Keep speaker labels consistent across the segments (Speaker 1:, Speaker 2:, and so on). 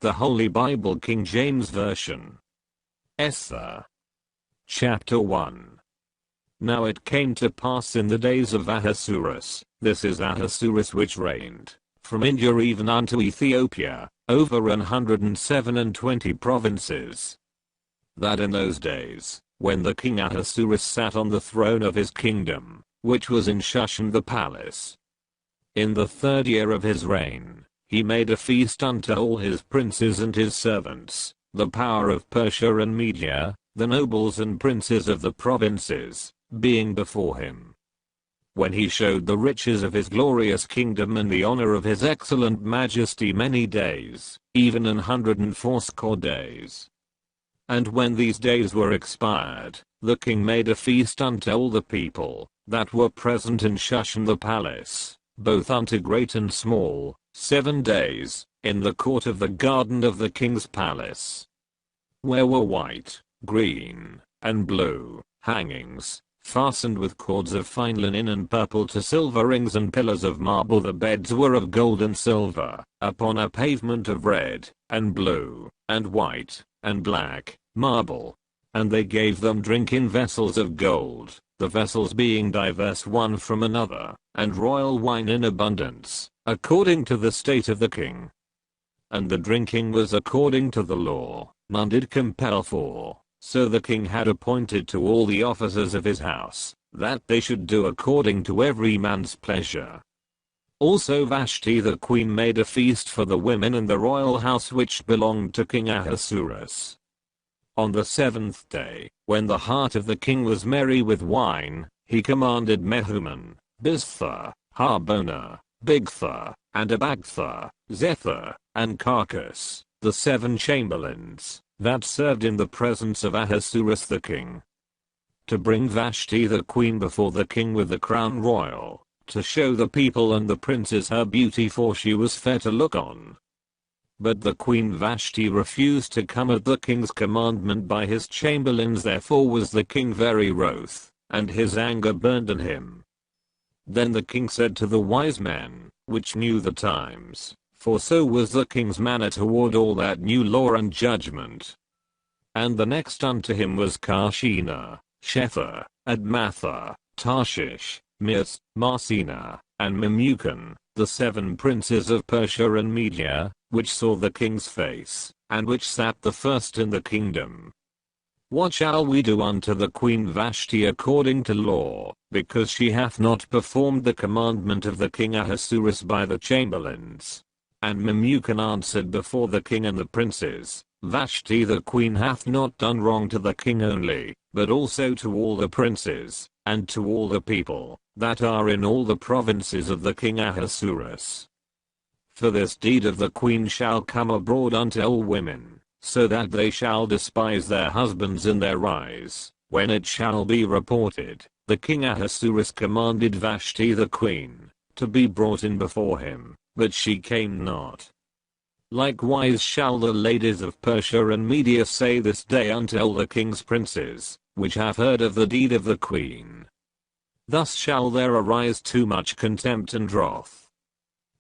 Speaker 1: The Holy Bible, King James Version. Esther. Chapter 1. Now it came to pass in the days of Ahasuerus, this is Ahasuerus which reigned, from India even unto Ethiopia, over 127 provinces, that in those days, when the king Ahasuerus sat on the throne of his kingdom, which was in Shushan the palace, in the 3rd year of his reign, he made a feast unto all his princes and his servants, the power of Persia and Media, the nobles and princes of the provinces, being before him. When he showed the riches of his glorious kingdom and the honor of his excellent majesty many days, even 180 days. And when these days were expired, the king made a feast unto all the people, that were present in Shushan the palace, both unto great and small, 7 days, in the court of the garden of the king's palace, where were white, green, and blue, hangings, fastened with cords of fine linen and purple to silver rings and pillars of marble. The beds were of gold and silver, upon a pavement of red, and blue, and white, and black, marble. And they gave them drink in vessels of gold, the vessels being diverse one from another, and royal wine in abundance, according to the state of the king. And the drinking was according to the law, none did compel for. So the king had appointed to all the officers of his house, that they should do according to every man's pleasure. Also Vashti the queen made a feast for the women in the royal house which belonged to King Ahasuerus. On the 7th day, when the heart of the king was merry with wine, he commanded Mehuman, Biztha, Harbona, Bigtha, and Abagtha, Zethar, and Carcass, the 7 chamberlains, that served in the presence of Ahasuerus the king, to bring Vashti the queen before the king with the crown royal, to show the people and the princes her beauty, for she was fair to look on. But the queen Vashti refused to come at the king's commandment by his chamberlains, therefore was the king very wroth, and his anger burned in him. Then the king said to the wise men, which knew the times, for so was the king's manner toward all that knew law and judgment. And the next unto him was Karshena, Shethar, Admatha, Tarshish, Meus, Marsena, and Memucan, the 7 princes of Persia and Media, which saw the king's face, and which sat the first in the kingdom. What shall we do unto the queen Vashti according to law, because she hath not performed the commandment of the king Ahasuerus by the chamberlains? And Memucan answered before the king and the princes, Vashti the queen hath not done wrong to the king only, but also to all the princes, and to all the people, that are in all the provinces of the king Ahasuerus. For this deed of the queen shall come abroad unto all women, so that they shall despise their husbands in their eyes, when it shall be reported, the king Ahasuerus commanded Vashti the queen, to be brought in before him, but she came not. Likewise shall the ladies of Persia and Media say this day unto all the king's princes, which have heard of the deed of the queen. Thus shall there arise too much contempt and wrath.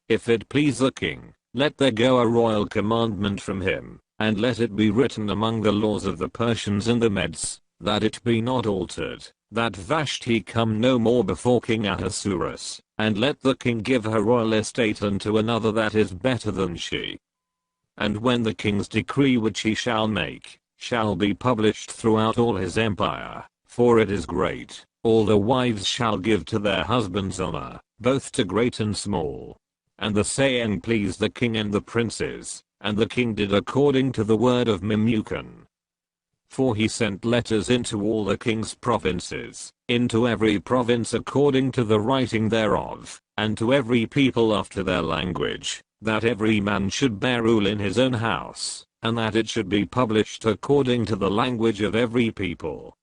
Speaker 1: If it please the king, let there go a royal commandment from him, and let it be written among the laws of the Persians and the Medes, that it be not altered, that Vashti come no more before King Ahasuerus, and let the king give her royal estate unto another that is better than she. And when the king's decree which he shall make, shall be published throughout all his empire, for it is great, all the wives shall give to their husbands honor, both to great and small. And the saying pleased the king and the princes, and the king did according to the word of Memucan. For he sent letters into all the king's provinces, into every province according to the writing thereof, and to every people after their language, that every man should bear rule in his own house, and that it should be published according to the language of every people.